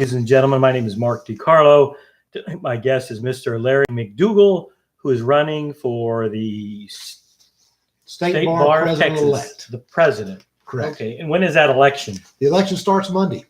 Ladies and gentlemen, my name is Mark Carlo. My guest is Mr. Larry McDougal, who is running for the State Bar of Texas, President-elect. the president. Correct. Okay, and when is that election? The election starts Monday.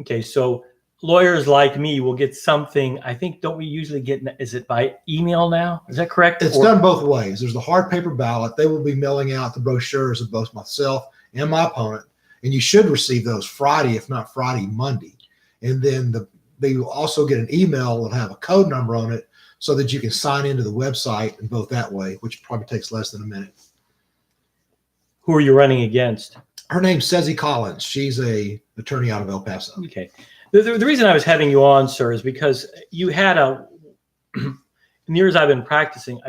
Okay, so lawyers like me will get something. I think, don't we usually get, is it by email now? Is that correct? It's done both ways. There's the hard paper ballot. They will be mailing out the brochures of both myself and my opponent, and you should receive those Friday, if not Friday, Monday. And then they will also get an email that'll have a code number on it so that you can sign into the website and vote that way, which probably takes less than a minute. Who are you running against? Her name's Ceci Collins. She's a attorney out of El Paso. Okay. The reason I was having you on, sir, is because you had in the years I've been practicing,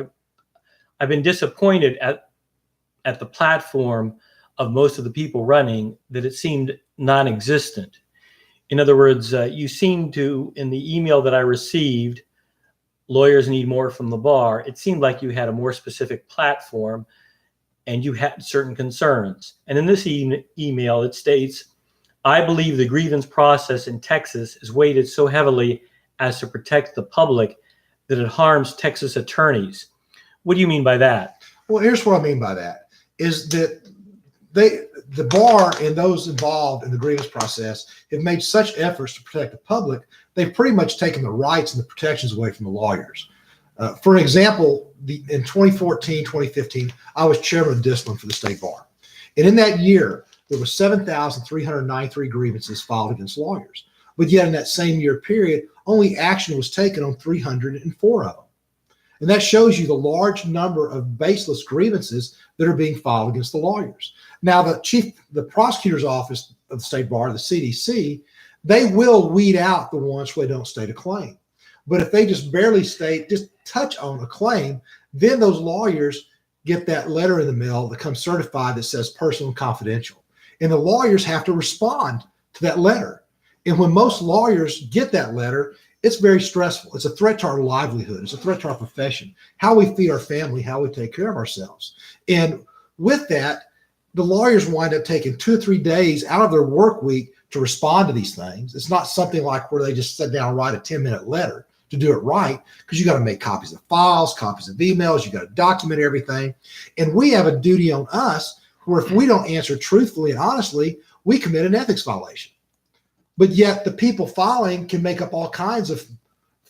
I've been disappointed at the platform of most of the people running, that it seemed non-existent. In other words, you seem to, in the email that I received, lawyers need more from the bar, it seemed like you had a more specific platform and you had certain concerns. And in this email, it states, I believe the grievance process in Texas is weighted so heavily as to protect the public that it harms Texas attorneys. What do you mean by that? Well, here's what I mean by that, is that the bar and those involved in the grievance process have made such efforts to protect the public, they've pretty much taken the rights and the protections away from the lawyers. For example, in 2014, 2015, I was chairman of discipline for the state bar. And in that year, there were 7,393 grievances filed against lawyers. But yet in that same year period, only action was taken on 304 of them. And that shows you the large number of baseless grievances that are being filed against the lawyers. Now, the prosecutor's office of the state bar, the CDC, they will weed out the ones where they don't state a claim. But if they just barely just touch on a claim, then those lawyers get that letter in the mail that comes certified that says personal and confidential. And the lawyers have to respond to that letter. And when most lawyers get that letter, it's very stressful. It's a threat to our livelihood. It's a threat to our profession, how we feed our family, how we take care of ourselves. And with that, the lawyers wind up taking 2 or 3 days out of their work week to respond to these things. It's not something like where they just sit down and write a 10-minute letter to do it right, because you got to make copies of files, copies of emails, you got to document everything. And we have a duty on us where if we don't answer truthfully and honestly, we commit an ethics violation. But yet the people filing can make up all kinds of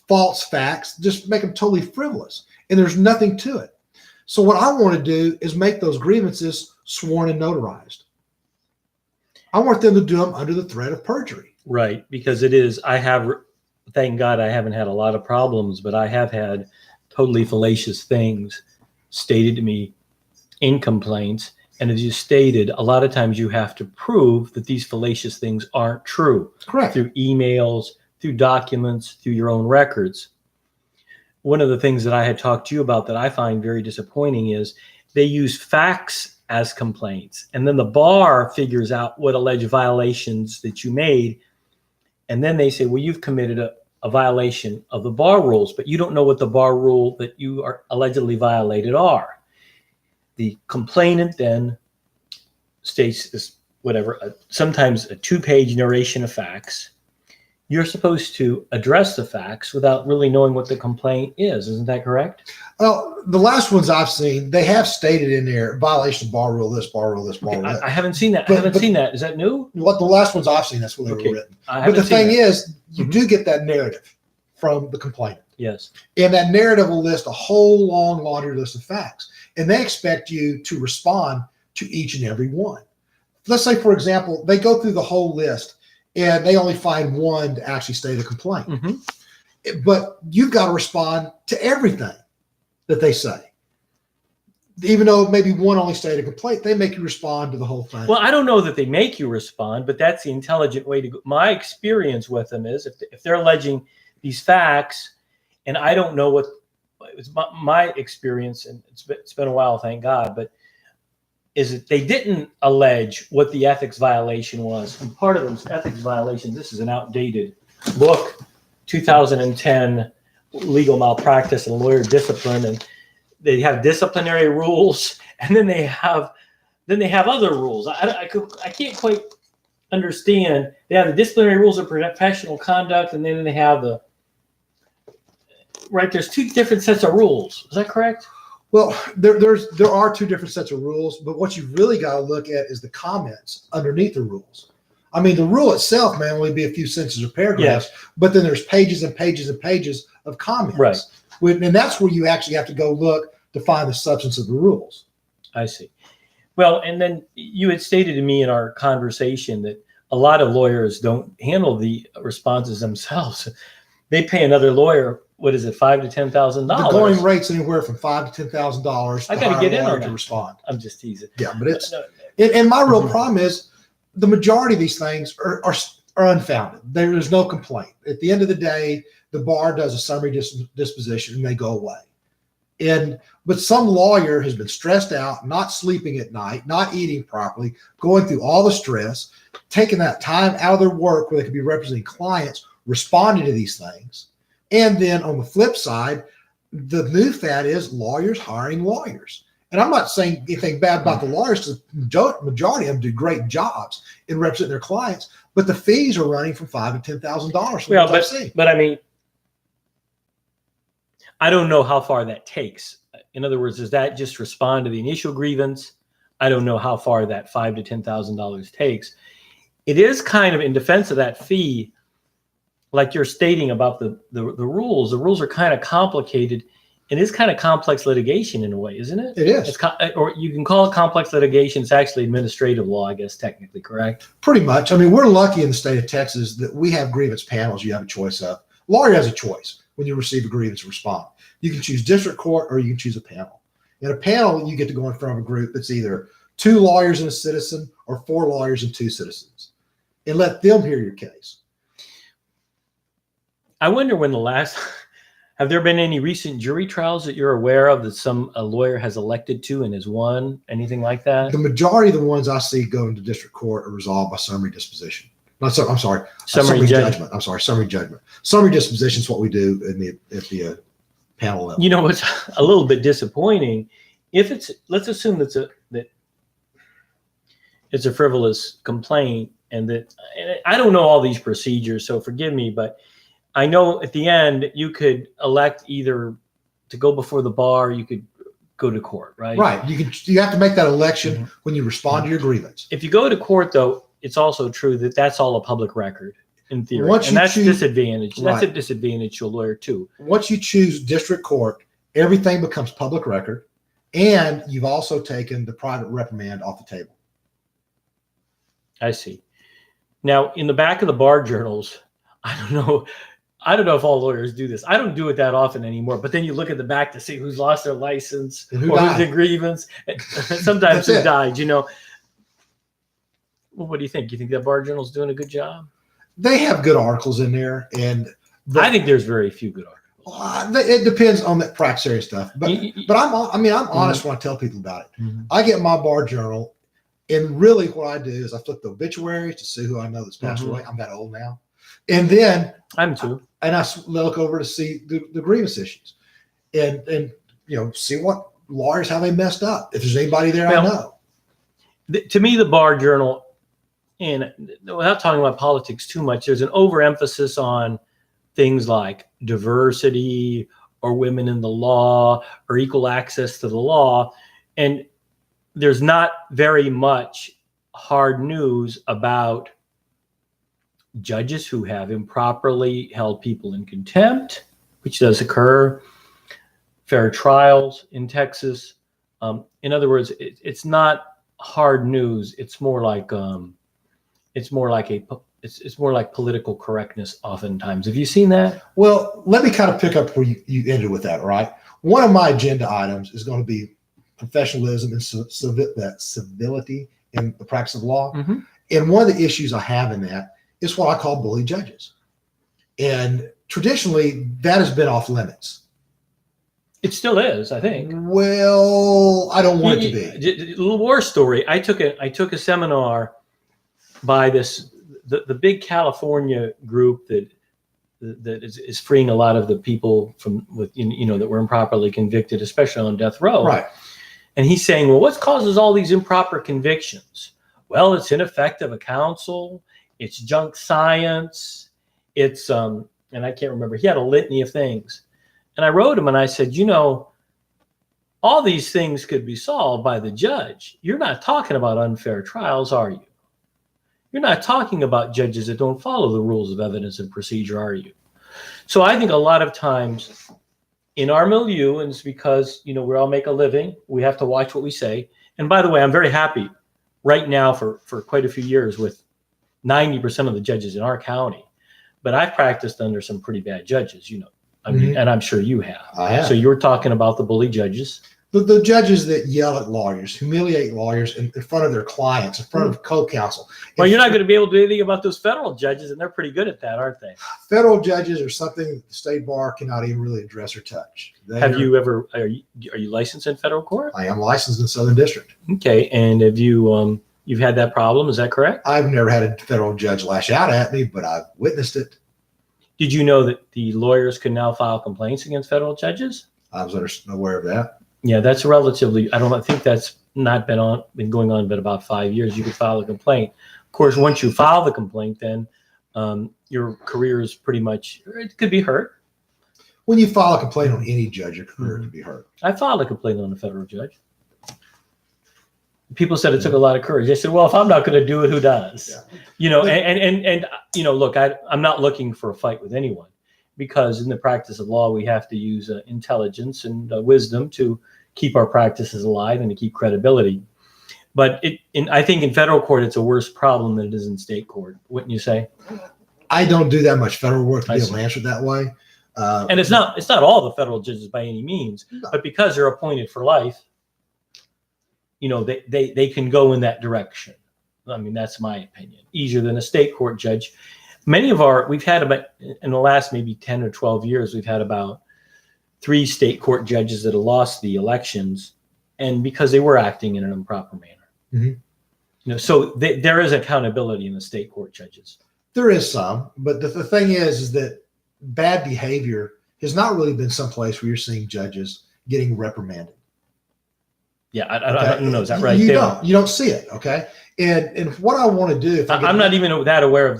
false facts, just make them totally frivolous. And there's nothing to it. So what I want to do is make those grievances sworn and notarized. I want them to do them under the threat of perjury. Right, because it is, thank God I haven't had a lot of problems, but I have had totally fallacious things stated to me in complaints. And as you stated, a lot of times you have to prove that these fallacious things aren't true. Correct. Through emails, through documents, through your own records. One of the things that I had talked to you about that I find very disappointing is they use facts as complaints. And then the bar figures out what alleged violations that you made. And then they say, well, you've committed a violation of the bar rules, but you don't know what the bar rule that you are allegedly violated are. The complainant then states this, sometimes a 2-page narration of facts. You're supposed to address the facts without really knowing what the complaint is. Isn't that correct? Well, the last ones I've seen, they have stated in there, violation of bar rule, this, bar rule, this, bar rule, that. I haven't seen that. I haven't seen that. Is that new? What the last ones I've seen, that's what they were written. But the thing is, you do get that narrative from the complainant. Yes. And that narrative will list a whole long laundry list of facts. And they expect you to respond to each and every one. Let's say, for example, they go through the whole list and they only find one to actually state a complaint. Mm-hmm. But you've got to respond to everything that they say. Even though maybe one only stated a complaint, they make you respond to the whole thing. Well, I don't know that they make you respond, but that's the intelligent way to go. My experience with them is if they're alleging these facts and I don't know what, it's my experience, and it's been a while, thank God, but is that they didn't allege what the ethics violation was. And part of those ethics violations, this is an outdated book, 2010 Legal Malpractice and Lawyer Discipline, and they have disciplinary rules, and then they have other rules. I can't quite understand, they have the disciplinary rules of professional conduct, and then they have there's two different sets of rules. Is that correct? Well, there are two different sets of rules, but what you've really got to look at is the comments underneath the rules. I mean, the rule itself may only be a few sentences or paragraphs, but then there's pages and pages and pages of comments. Right. And that's where you actually have to go look to find the substance of the rules. I see. Well, and then you had stated to me in our conversation that a lot of lawyers don't handle the responses themselves. They pay another lawyer, what is it, $5,000 to $10,000? The going rate's anywhere from $5,000 to $10,000. I got to get in on to that. Respond. I'm just teasing. Yeah, but and my real problem is the majority of these things are unfounded. There's no complaint. At the end of the day, the bar does a summary disposition and they go away. But some lawyer has been stressed out, not sleeping at night, not eating properly, going through all the stress, taking that time out of their work where they could be representing clients, responding to these things. And then on the flip side, the new fad is lawyers hiring lawyers. And I'm not saying anything bad about the lawyers, because the majority of them do great jobs in representing their clients, but the fees are running from $5,000 to $10,000. Well, but I mean, I don't know how far that takes. In other words, does that just respond to the initial grievance? I don't know how far that $5,000 to $10,000 takes. It is kind of in defense of that fee, like you're stating about the rules. The rules are kind of complicated. It is kind of complex litigation in a way, isn't it? It is. Or you can call it complex litigation. It's actually administrative law, I guess, technically, correct? Pretty much. I mean, we're lucky in the state of Texas that we have grievance panels you have a choice of. Lawyer has a choice when you receive a grievance and respond. You can choose district court or you can choose a panel. In a panel, you get to go in front of a group that's either 2 lawyers and a citizen or 4 lawyers and 2 citizens, and let them hear your case. I wonder when have there been any recent jury trials that you're aware of that a lawyer has elected to and has won? Anything like that? The majority of the ones I see going to district court are resolved by summary disposition. Summary judgment. I'm sorry, summary judgment. Summary disposition is what we do at the panel level. You know what's a little bit disappointing? Let's assume that it's a frivolous complaint, and I don't know all these procedures, so forgive me, but I know at the end you could elect either to go before the bar, you could go to court, right? Right. You have to make that election when you respond to your grievance. If you go to court, though, it's also true that that's all a public record in theory, and that's disadvantage. Right. That's a disadvantage to a lawyer too. Once you choose district court, everything becomes public record, and you've also taken the private reprimand off the table. I see. Now, in the back of the bar journals, I don't know if all lawyers do this. I don't do it that often anymore. But then you look at the back to see who's lost their license or who's in grievance. Sometimes who died, you know. Well, what do you think? You think that bar journal's doing a good job? They have good articles in there, and I think there's very few good articles. It depends on the practice area stuff. But I'm honest when I tell people about it. Mm-hmm. I get my bar journal, and really what I do is I flip the obituaries to see who I know that's passed away. I'm that old now. And then I'm too. And I look over to see the grievance issues, and see what lawyers, how they messed up. If there's anybody there, I know. To me, the bar journal, and without talking about politics too much, there's an overemphasis on things like diversity or women in the law or equal access to the law, and there's not very much hard news about judges who have improperly held people in contempt, which does occur, fair trials in Texas. In other words, it's not hard news. It's more like political correctness oftentimes. Have you seen that? Well, let me kind of pick up where you ended with that, right? One of my agenda items is going to be professionalism and civility in the practice of law. Mm-hmm. And one of the issues I have in that is what I call bully judges. And traditionally, that has been off limits. It still is, I think. Well, I don't want it to be. A little war story. I took a seminar by the big California group that is freeing a lot of the people that were improperly convicted, especially on death row. Right. And he's saying, well, what causes all these improper convictions? well, it's ineffective counsel, it's junk science, it's and I can't remember. He had a litany of things. And I wrote him and I said, you know, all these things could be solved by the judge. You're not talking about unfair trials, are you? You're not talking about judges that don't follow the rules of evidence and procedure, are you? So I think a lot of times in our milieu, and it's because, you know, we all make a living, we have to watch what we say. And by the way, I'm very happy right now for quite a few years with 90% of the judges in our county. But I've practiced under some pretty bad judges, you know. I mean, and I'm sure you have. I have. So you're talking about the bully judges. The judges that yell at lawyers, humiliate lawyers in front of their clients, in front of co-counsel. Well, you're not going to be able to do anything about those federal judges, and they're pretty good at that, aren't they? Federal judges are something the state bar cannot even really address or touch. Are you licensed in federal court? I am licensed in Southern District. Okay, and have you you've had that problem? Is that correct? I've never had a federal judge lash out at me, but I've witnessed it. Did you know that the lawyers can now file complaints against federal judges? I was aware of that. Yeah, that's relatively. I think that's not been going on but about 5 years. You could file a complaint. Of course, once you file the complaint, then your career is pretty much. It could be hurt. When you file a complaint on any judge, your career could be hurt. I filed a complaint on a federal judge. People said it took a lot of courage. They said, "Well, if I'm not going to do it, who does?" Yeah. You know, and you know, look, I'm not looking for a fight with anyone, because in the practice of law, we have to use intelligence and wisdom to keep our practices alive and to keep credibility. But I think in federal court, it's a worse problem than it is in state court. Wouldn't you say? I don't do that much federal work to be able to answer it that way. And it's not all the federal judges by any means, but because they're appointed for life, you know, they can go in that direction. I mean, that's my opinion. Easier than a state court judge. We've had about, in the last maybe 10 or 12 years, we've had about 3 state court judges that have lost the elections, and because they were acting in an improper manner. Mm-hmm. You know, so there is accountability in the state court judges. There is some, but the thing is that bad behavior has not really been someplace where you're seeing judges getting reprimanded. Yeah, I don't know. Is that right? You don't see it. Okay. And what I want to do, I'm not even that aware of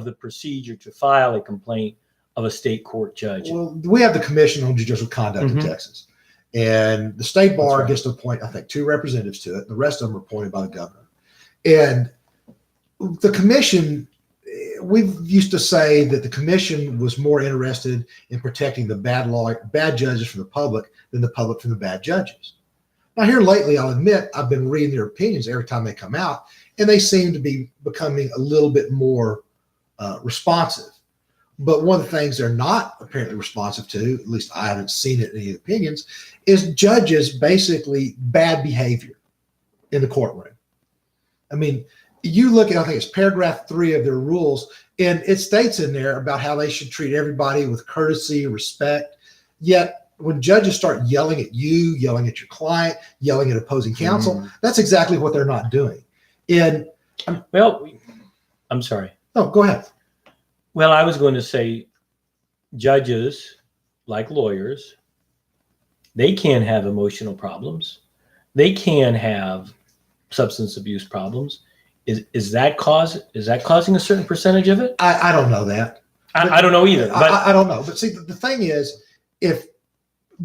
the procedure to file a complaint of a state court judge. Well, we have the Commission on Judicial Conduct in Texas, and the state bar gets to appoint, I think, 2 representatives to it. The rest of them are appointed by the governor. And the commission, we used to say that the commission was more interested in protecting the bad judges from the public than the public from the bad judges. Now, here lately, I'll admit, I've been reading their opinions every time they come out, and they seem to be becoming a little bit more responsive. But one of the things they're not apparently responsive to, at least I haven't seen it in any opinions, is judges basically bad behavior in the courtroom. I mean, you look at, I think it's paragraph 3 of their rules, and it states in there about how they should treat everybody with courtesy, respect. Yet when judges start yelling at you, yelling at your client, yelling at opposing counsel, that's exactly what they're not doing. And I'm sorry. Oh, go ahead. Well, I was going to say judges, like lawyers, they can have emotional problems. They can have substance abuse problems. Is that causing a certain percentage of it? I don't know that. I don't know either. But I don't know. But see, the thing is, if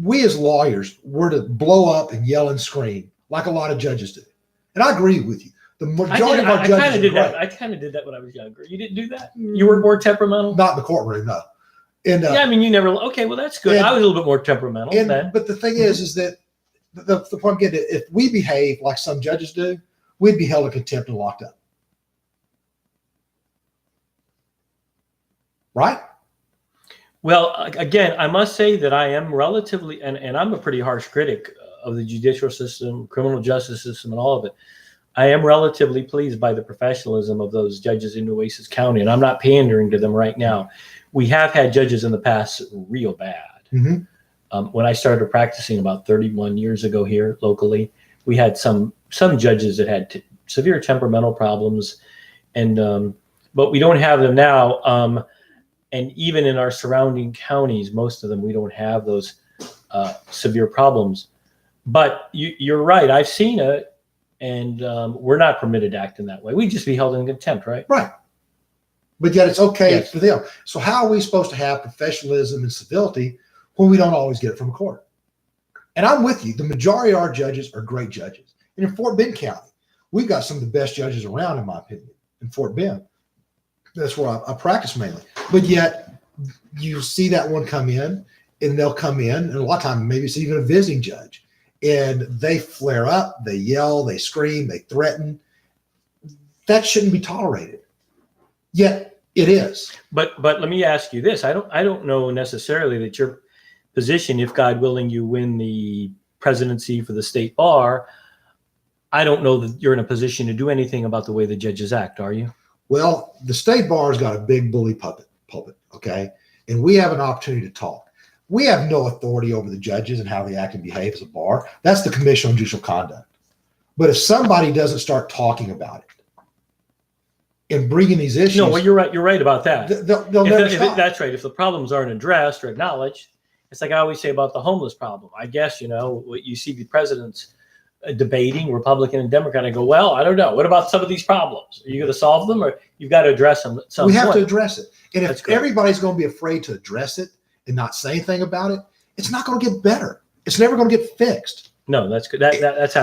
we as lawyers were to blow up and yell and scream like a lot of judges do, and I agree with you, the majority of our judges kind of did that. I kind of did that when I was younger. You didn't do that? You were more temperamental? Not in the courtroom, no. And yeah, I mean, you never. Okay, well, that's good. I was a little bit more temperamental. But the thing is that the point I'm getting at, if we behave like some judges do, we'd be held in contempt and locked up. Right? Well, again, I must say that I am relatively, and I'm a pretty harsh critic of the judicial system, criminal justice system, and all of it. I am relatively pleased by the professionalism of those judges in Nueces County, and I'm not pandering to them right now. We have had judges in the past real bad. Mm-hmm. When I started practicing about 31 years ago here locally, we had some judges that had severe temperamental problems, and but we don't have them now. And even in our surrounding counties, most of them, we don't have those severe problems. But you're right. I've seen and we're not permitted to act in that way. We'd just be held in contempt, right? Right. But yet it's okay Yes. for them. So how are we supposed to have professionalism and civility when we don't always get it from a court? And I'm with you. The majority of our judges are great judges. And in Fort Bend County, we've got some of the best judges around, in my opinion, in Fort Bend. That's where I practice mainly. But yet you see that one come in, and they'll come in, and a lot of times maybe it's even a visiting judge, and they flare up, they yell, they scream, they threaten. That shouldn't be tolerated. Yet it is. But let me ask you this. I don't know necessarily that your position, if God willing you win the presidency for the state bar, I don't know that you're in a position to do anything about the way the judges act, are you? Well, the state bar's got a big bully pulpit, okay? And we have an opportunity to talk. We have no authority over the judges and how they act and behave as a bar. That's the Commission on Judicial Conduct. But if somebody doesn't start talking about it and bringing these issues— No, well, you're right. You're right about that. they'll never stop. That's right. If the problems aren't addressed or acknowledged, it's like I always say about the homeless problem. I guess, what you see the presidents debating, Republican and Democrat, I go, well, I don't know. What about some of these problems? Are you going to solve them, or you've got to address them at some point? We have to address it. And if That's correct. everybody's going to be afraid to address it and not say anything about it, it's not going to get better. It's never going to get fixed. No, that's good. That's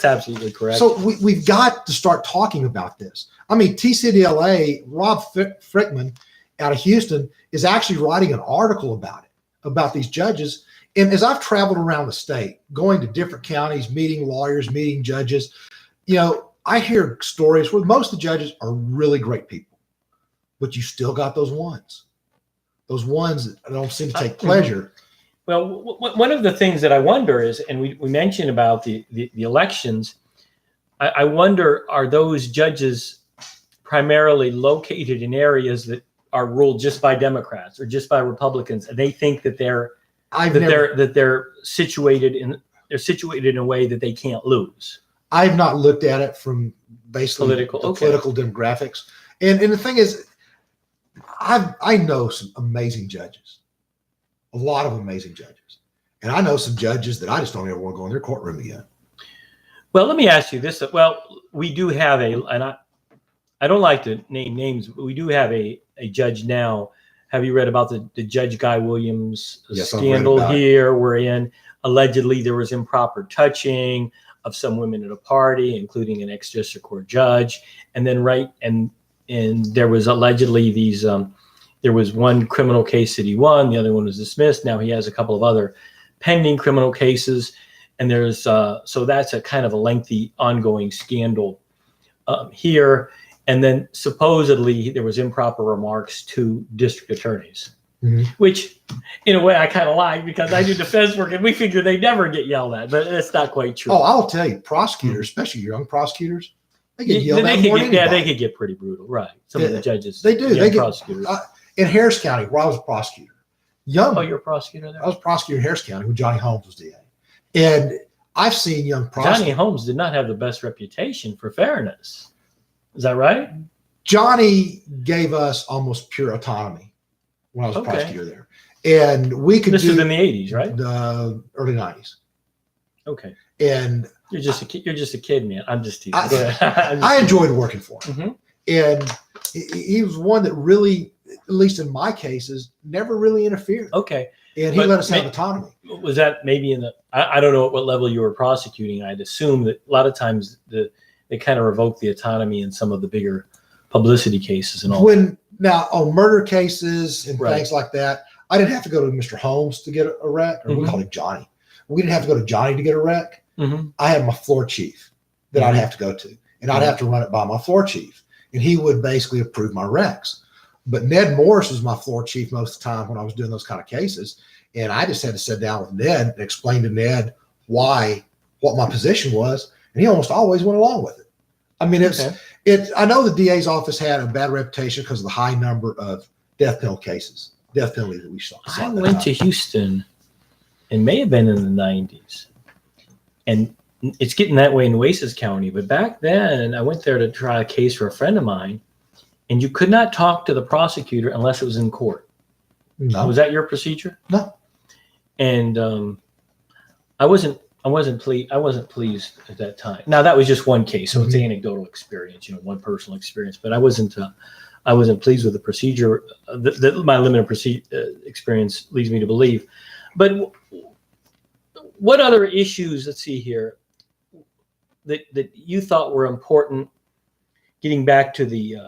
absolutely correct. So we've got to start talking about this. I mean, TCDLA, Rob Frickman out of Houston is actually writing an article about it, about these judges. And as I've traveled around the state, going to different counties, meeting lawyers, meeting judges, I hear stories where most of the judges are really great people, but you still got those ones that don't seem to take pleasure. Well, one of the things that I wonder is, and we mentioned about the elections, I wonder, are those judges primarily located in areas that are ruled just by Democrats or just by Republicans, and they think that they're situated in a way that they can't lose? I've not looked at it from basically political demographics. And the thing is, I know some amazing judges, a lot of amazing judges. And I know some judges that I just don't ever want to go in their courtroom again. Well, let me ask you this. Well, we do have and I don't like to name names, but we do have a judge now. Have you read about the Judge Guy Williams scandal here, wherein allegedly there was improper touching of some women at a party, including an ex-district court judge, and then and there was allegedly these. There was one criminal case that he won, the other one was dismissed. Now he has a couple of other pending criminal cases, and there's so that's a kind of a lengthy ongoing scandal here. And then supposedly there was improper remarks to district attorneys, which in a way I kind of like, because I do defense work and we figure they never get yelled at, but that's not quite true. Oh, I'll tell you, prosecutors, especially young prosecutors, they get yelled at more than anybody. Yeah, they could get pretty brutal, right? Some of the judges, they do. They get prosecutors. In Harris County, where I was a prosecutor, Oh, you're a prosecutor there? I was a prosecutor in Harris County when Johnny Holmes was DA, and I've seen young prosecutors. Johnny Holmes did not have the best reputation for fairness. Is that right? Johnny gave us almost pure autonomy when I was a prosecutor there. And we could This was in the 80s, right? The early 90s. Okay. And you're just a kid, man. I'm just teasing. I enjoyed working for him. And he was one that really, at least in my cases, never really interfered. Okay. And he let us have autonomy. Was that maybe I don't know at what level you were prosecuting. I'd assume that a lot of times they kind of revoke the autonomy in some of the bigger publicity cases and all. Now on murder cases and things like that, I didn't have to go to Mr. Holmes to get a rec, or we call him Johnny. We didn't have to go to Johnny to get a rec. I had my floor chief that I'd have to go to, and I'd have to run it by my floor chief, and he would basically approve my recs. But Ned Morris was my floor chief most of the time when I was doing those kind of cases, and I just had to sit down with Ned and explain to Ned what my position was, and he almost always went along with it. I mean, I know the DA's office had a bad reputation because of the high number of death penalty that we saw. I went to Houston, it may have been in the 90s, and it's getting that way in Oasis County. But back then, I went there to try a case for a friend of mine, and you could not talk to the prosecutor unless it was in court. No. Was that your procedure? No. And I wasn't I wasn't pleased at that time. Now that was just one case, so it's anecdotal experience, one personal experience. But I wasn't pleased with the procedure that my limited experience leads me to believe. But what other issues? Let's see here. That you thought were important. Getting back to the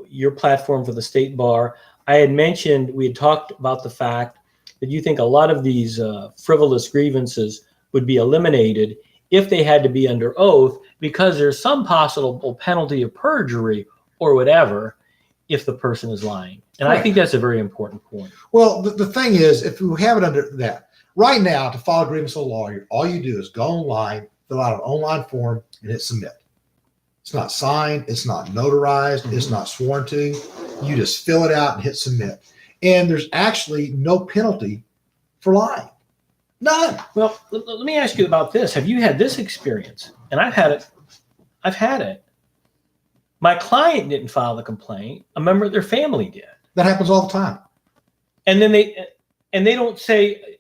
your platform for the state bar, I had mentioned we had talked about the fact that you think a lot of these frivolous grievances would be eliminated if they had to be under oath, because there's some possible penalty of perjury or whatever if the person is lying. And I think that's a very important point. Well, the thing is, if we have it under that, right now, to file a grievance with a lawyer, all you do is go online, fill out an online form, and hit submit. It's not signed. It's not notarized. It's not sworn to. You just fill it out and hit submit. And there's actually no penalty for lying. None. Well, let me ask you about this. Have you had this experience? And I've had it. My client didn't file the complaint. A member of their family did. That happens all the time. And then they don't say,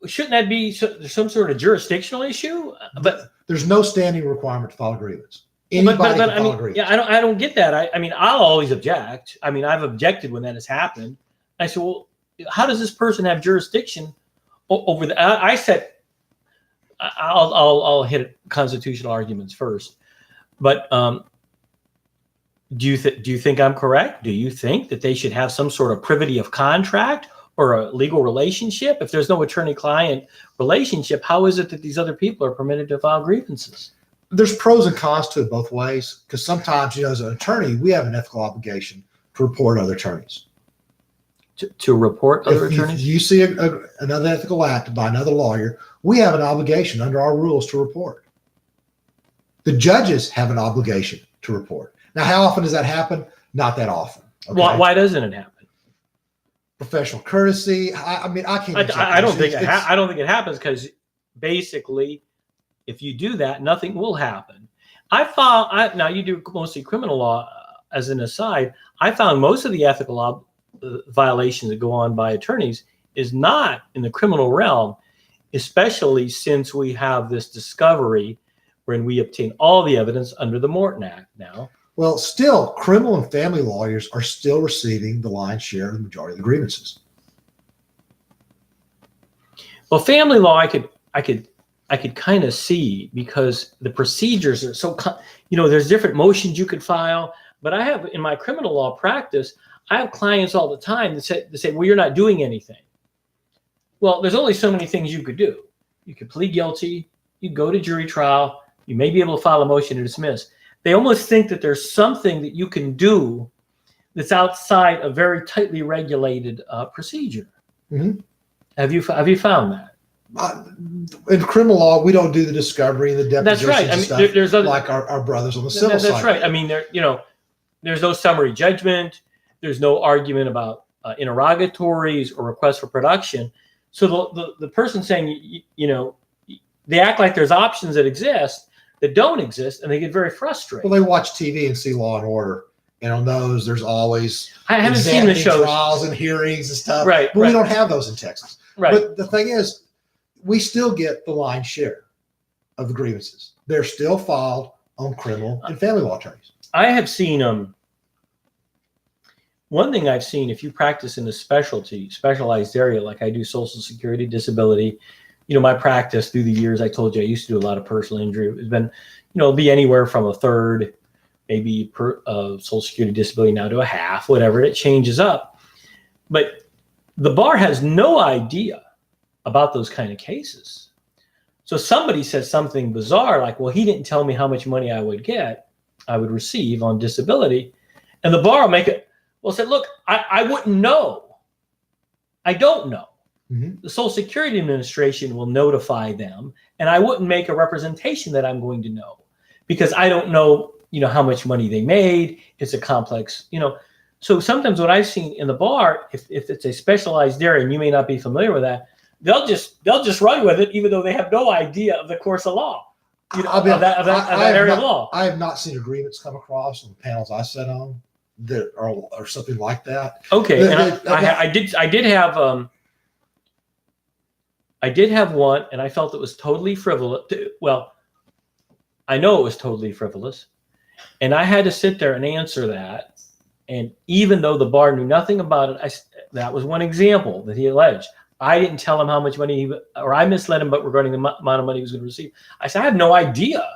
shouldn't that be some sort of jurisdictional issue? But there's no standing requirement to file a grievance. Anybody can file a grievance. Yeah, I don't get that. I mean, I'll always object. I mean, I've objected when that has happened. I said, well, how does this person have jurisdiction over the? I said, I'll hit constitutional arguments first, but do you think I'm correct? Do you think that they should have some sort of privity of contract or a legal relationship? If there's no attorney-client relationship, how is it that these other people are permitted to file grievances? There's pros and cons to it both ways, because sometimes, as an attorney, we have an ethical obligation to report other attorneys. To report other attorneys? If you see another ethical act by another lawyer, we have an obligation under our rules to report. The judges have an obligation to report. Now, how often does that happen? Not that often. Okay? Why doesn't it happen? Professional courtesy. I mean, I can't. I don't think it happens, because basically, if you do that, nothing will happen. Now you do mostly criminal law. As an aside, I found most of the ethical violations that go on by attorneys is not in the criminal realm, especially since we have this discovery when we obtain all the evidence under the Morton Act now. Well, still, criminal and family lawyers are still receiving the lion's share of the majority of the grievances. Well, family law, I could kind of see, because the procedures are so, there's different motions you could file. But I have, in my criminal law practice, I have clients all the time that say, well, you're not doing anything. Well, there's only so many things you could do. You could plead guilty, you go to jury trial, you may be able to file a motion to dismiss. They almost think that there's something that you can do that's outside a very tightly regulated procedure. Mm-hmm. Have you found that? In criminal law, we don't do the discovery and the depositions. That's right. I mean, stuff there's other, like our brothers on the civil side. That's right. I mean, there's no summary judgment. There's no argument about interrogatories or requests for production. So the person saying, they act like there's options that exist that don't exist, and they get very frustrated. Well, they watch TV and see Law and Order, and on those, there's always I haven't seen the shows, trials and hearings and stuff. Right. But we don't have those in Texas. Right. But the thing is, we still get the lion's share of the grievances. They're still filed on criminal and family law attorneys. I have seen one thing I've seen, if you practice in a specialized area, like I do Social Security, disability, my practice through the years, I told you I used to do a lot of personal injury. It's been, it'll be anywhere from a third, maybe Social Security disability now to a half, whatever. It changes up. But the bar has no idea about those kind of cases. So somebody says something bizarre, like, well, he didn't tell me how much money I would receive on disability. And the bar will say, look, I wouldn't know. I don't know. Mm-hmm. The Social Security Administration will notify them, and I wouldn't make a representation that I'm going to know, because I don't know, how much money they made. It's a complex, So sometimes what I've seen in the bar, if it's a specialized area, and you may not be familiar with that, they'll just run with it, even though they have no idea of the course of law, of that area of law. I have not seen agreements come across on the panels I sat on that or something like that. Okay, I did have I did have one, and I felt it was totally frivolous. Well, I know it was totally frivolous, and I had to sit there and answer that. And even though the bar knew nothing about it, that was one example that he alleged. I didn't tell him how much money or I misled him, but regarding the amount of money he was going to receive. I said, I have no idea.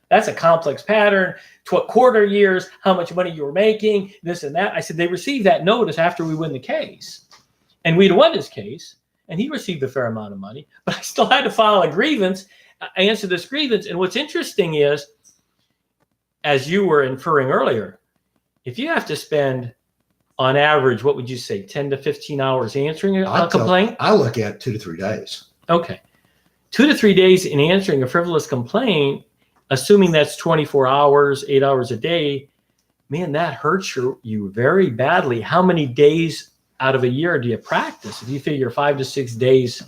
That's a complex pattern. Quarter years, how much money you were making, this and that. I said, they received that notice after we win the case. And we'd won his case, and he received a fair amount of money. But I still had to file a grievance, answer this grievance. And what's interesting is, as you were inferring earlier, if you have to spend, on average, what would you say, 10 to 15 hours answering a complaint? I look at 2 to 3 days. Okay. 2 to 3 days in answering a frivolous complaint, assuming that's 24 hours, 8 hours a day, man, that hurts you very badly. How many days out of a year do you practice? If you figure 5 to 6 days,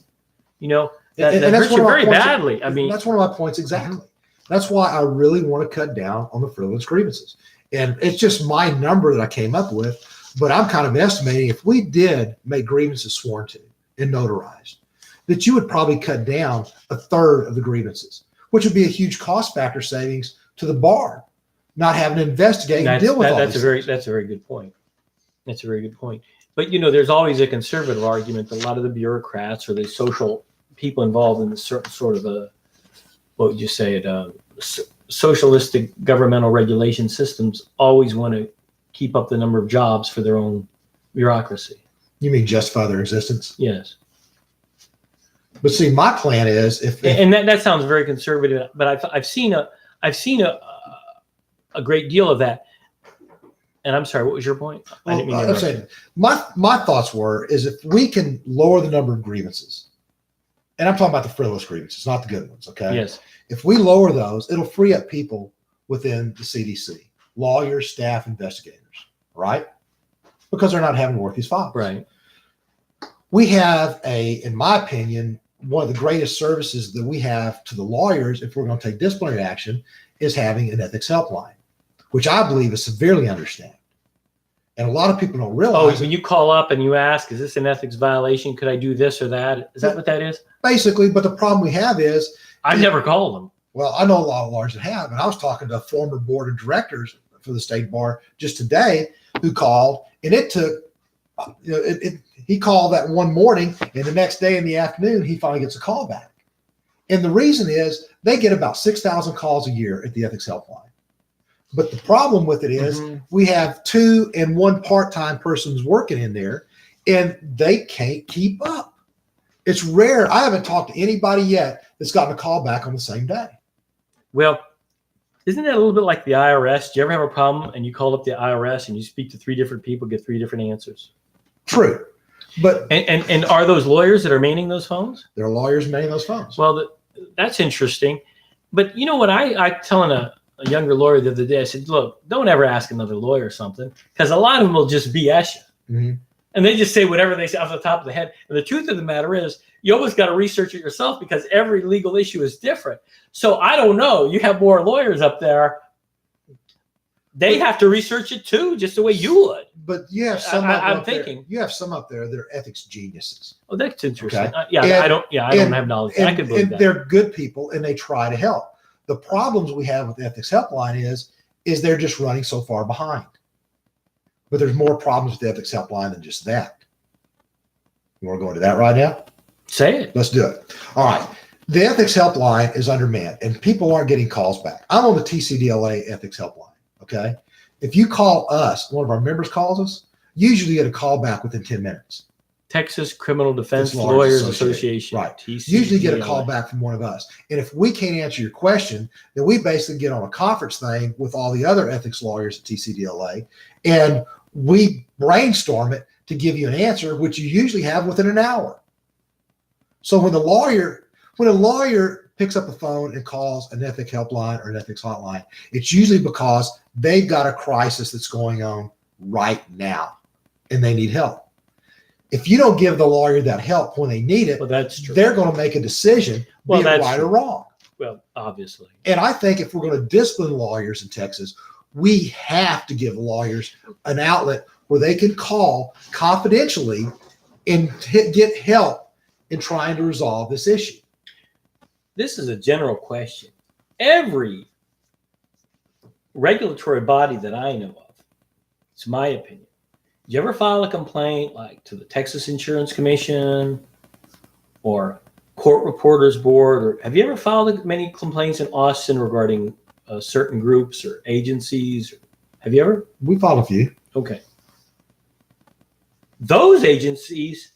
that hurts you very badly. I mean, that's one of my points exactly. That's why I really want to cut down on the frivolous grievances. And it's just my number that I came up with, but I'm kind of estimating if we did make grievances sworn to and notarized, that you would probably cut down a third of the grievances, which would be a huge cost factor savings to the bar, not having to investigate and deal with all that's a very good point. That's a very good point. But there's always a conservative argument that a lot of the bureaucrats or the social people involved in the certain sort of what would you say it, socialistic governmental regulation systems always want to keep up the number of jobs for their own bureaucracy. You mean justify their existence? Yes. But see, my plan is and that sounds very conservative, but I've seen a great deal of that. And I'm sorry, what was your point? I didn't mean to I'm saying my thoughts is if we can lower the number of grievances, and I'm talking about the frivolous grievances, not the good ones. Okay. Yes. If we lower those, it'll free up people within the CDC, lawyers, staff, investigators, right? Because they're not having to work these files. Right. We have in my opinion, one of the greatest services that we have to the lawyers, if we're going to take disciplinary action, is having an ethics helpline, which I believe is severely understaffed. And a lot of people don't realize. When you call up and you ask, is this an ethics violation? Could I do this or that? Is that what that is? Basically, but the problem we have is. I've never called them. Well, I know a lot of lawyers that have, and I was talking to a former board of directors for the state bar just today who called, and it took, he called that one morning, and the next day in the afternoon, he finally gets a call back. And the reason is they get about 6,000 calls a year at the ethics helpline. But the problem with it is we have 2 and 1 part-time persons working in there, and they can't keep up. It's rare. I haven't talked to anybody yet that's gotten a call back on the same day. Well, isn't that a little bit like the IRS? Do you ever have a problem and you call up the IRS and you speak to 3 different people, get 3 different answers? True. But and are those lawyers that are manning those phones? There are lawyers manning those phones. Well, that's interesting. But you know what? I telling a younger lawyer the other day, I said, look, don't ever ask another lawyer something, because a lot of them will just BS you. Mm-hmm. And they just say whatever they say off the top of the head. And the truth of the matter is, you always got to research it yourself, because every legal issue is different. So I don't know. You have more lawyers up there. They have to research it too, just the way you would. But you have some. You have some up there that are ethics geniuses. Oh, that's interesting. Okay? I don't have knowledge. I could believe that. They're good people, and they try to help. The problems we have with the ethics helpline is they're just running so far behind. But there's more problems with the ethics helpline than just that. You want to go into that right now? Say it. Let's do it. All right. The ethics helpline is undermanned, and people aren't getting calls back. I'm on the TCDLA ethics helpline. Okay. If you call us, one of our members calls us, usually you get a call back within 10 minutes. Texas Criminal Defense Lawyers Association. Right. TCDLA. Usually get a call back from one of us. And if we can't answer your question, then we basically get on a conference thing with all the other ethics lawyers at TCDLA, and we brainstorm it to give you an answer, which you usually have within an hour. So when a lawyer picks up the phone and calls an ethics helpline or an ethics hotline, it's usually because they've got a crisis that's going on right now and they need help. If you don't give the lawyer that help when they need it, well, that's true. They're going to make a decision, be it right or wrong. Well, obviously. And I think if we're going to discipline lawyers in Texas, we have to give lawyers an outlet where they can call confidentially and get help in trying to resolve this issue? This is a general question. Every regulatory body that I know of, it's my opinion. Did you ever file a complaint like to the Texas Insurance Commission or Court Reporters Board? Or have you ever filed many complaints in Austin regarding certain groups or agencies? Have you ever? We filed a few. Okay. Those agencies,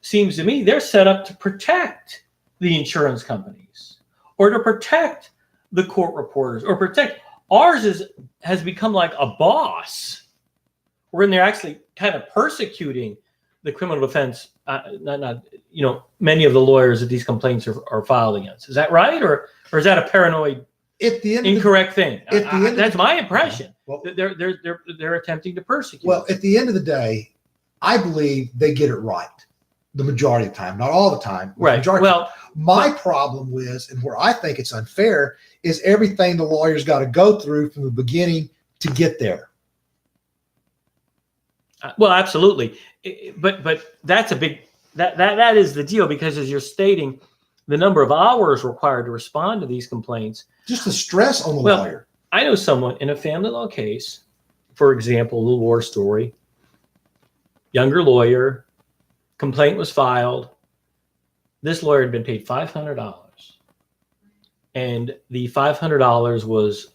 seems to me, they're set up to protect the insurance companies or to protect the court reporters or protect. Ours has become like a boss wherein they're actually kind of persecuting the criminal defense, many of the lawyers that these complaints are filed against. Is that right? Or is that a paranoid, incorrect thing? That's my impression. Well, they're attempting to persecute. Well, at the end of the day, I believe they get it right the majority of the time, not all the time. Right. Well, my problem is, and where I think it's unfair, is everything the lawyer's got to go through from the beginning to get there. Well, absolutely, but that's a big that is the deal, because as you're stating, the number of hours required to respond to these complaints, just the stress on the lawyer. I know someone in a family law case, for example, a little war story. Younger lawyer, complaint was filed. This lawyer had been paid $500, and the $500 was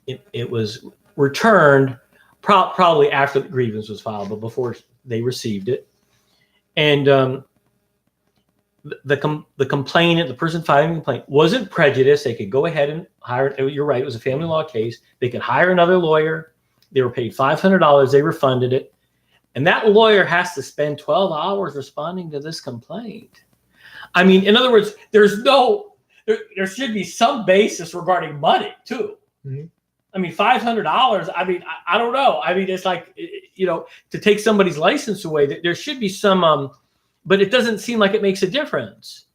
it was returned probably after the grievance was filed, but before they received it. And the complainant, the person filing the complaint, wasn't prejudiced. They could go ahead and hire. You're right; it was a family law case. They could hire another lawyer. They were paid $500. They refunded it. And that lawyer has to spend 12 hours responding to this complaint. I mean, in other words, there should be some basis regarding money too. Mm-hmm. I mean, $500. I mean, I don't know. I mean, it's like, to take somebody's license away, there should be some, but it doesn't seem like it makes a difference.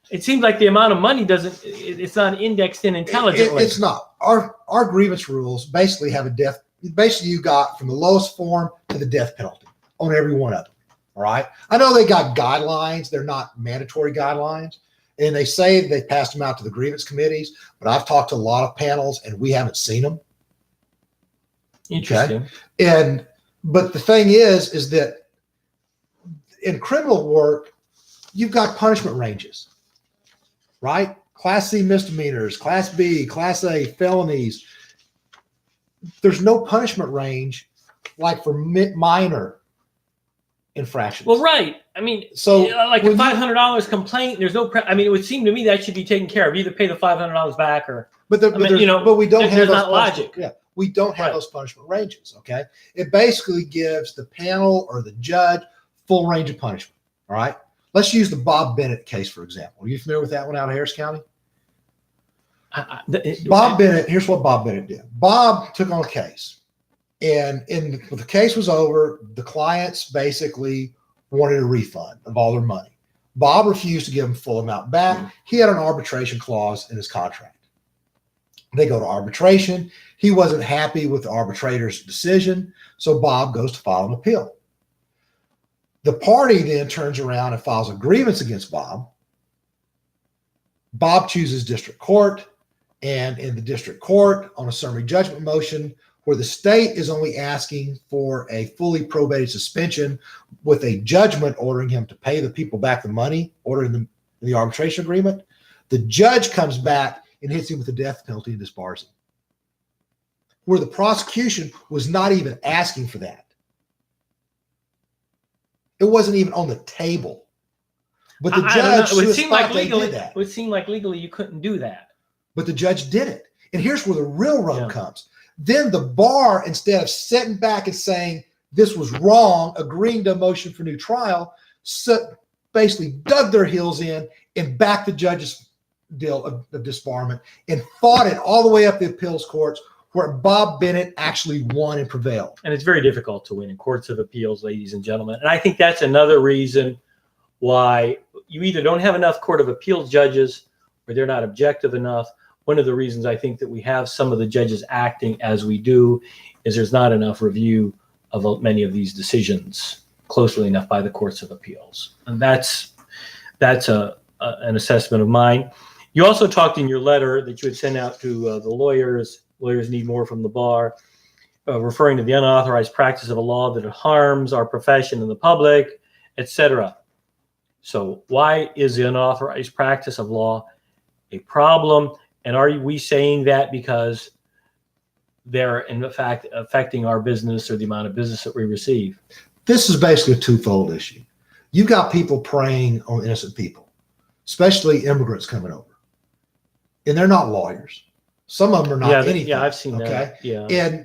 It seems like the amount of money it's not indexed in intelligently. It's not. Our grievance rules basically have a death. Basically, you got from the lowest form to the death penalty on every one of them. All right. I know they got guidelines. They're not mandatory guidelines. And they say they passed them out to the grievance committees, but I've talked to a lot of panels and we haven't seen them. Interesting. Okay? But the thing is that in criminal work, you've got punishment ranges, right? Class C misdemeanors, Class B, Class A felonies. There's no punishment range like for minor infractions. Well, right. I mean, so like a $500 complaint, there's no. It would seem to me that should be taken care of. Either pay the $500 back, or but we don't have those not logic. Yeah, we don't have those punishment ranges. Okay, it basically gives the panel or the judge full range of punishment. All right, let's use the Bob Bennett case for example. Are you familiar with that one out of Harris County? Bob Bennett. Here's what Bob Bennett did. Bob took on a case. And when the case was over, the clients basically wanted a refund of all their money. Bob refused to give them full amount back. He had an arbitration clause in his contract. They go to arbitration. He wasn't happy with the arbitrator's decision, so Bob goes to file an appeal. The party then turns around and files a grievance against Bob. Bob chooses district court, and in the district court, on a summary judgment motion, where the state is only asking for a fully probated suspension with a judgment ordering him to pay the people back the money, ordering them in the arbitration agreement, the judge comes back and hits him with the death penalty and disbars him. Where the prosecution was not even asking for that. It wasn't even on the table. But the judge, it would seem like legally you couldn't do that. But the judge did it. And here's where the real rub comes. Then the bar, instead of sitting back and saying this was wrong, agreeing to a motion for new trial, basically dug their heels in and backed the judge's deal of disbarment and fought it all the way up the appeals courts, where Bob Bennett actually won and prevailed. And it's very difficult to win in courts of appeals, ladies and gentlemen. And I think that's another reason why you either don't have enough court of appeals judges or they're not objective enough. One of the reasons I think that we have some of the judges acting as we do is there's not enough review of many of these decisions closely enough by the courts of appeals. And that's that's an assessment of mine. You also talked in your letter that you had sent out to the lawyers. Lawyers need more from the bar, referring to the unauthorized practice of a law that harms our profession and the public, etc. So why is the unauthorized practice of law a problem? And are we saying that because they're in fact affecting our business or the amount of business that we receive? This is basically a twofold issue. You've got people preying on innocent people, especially immigrants coming over. And they're not lawyers. Some of them are not anything. Yeah, I've seen that. Yeah.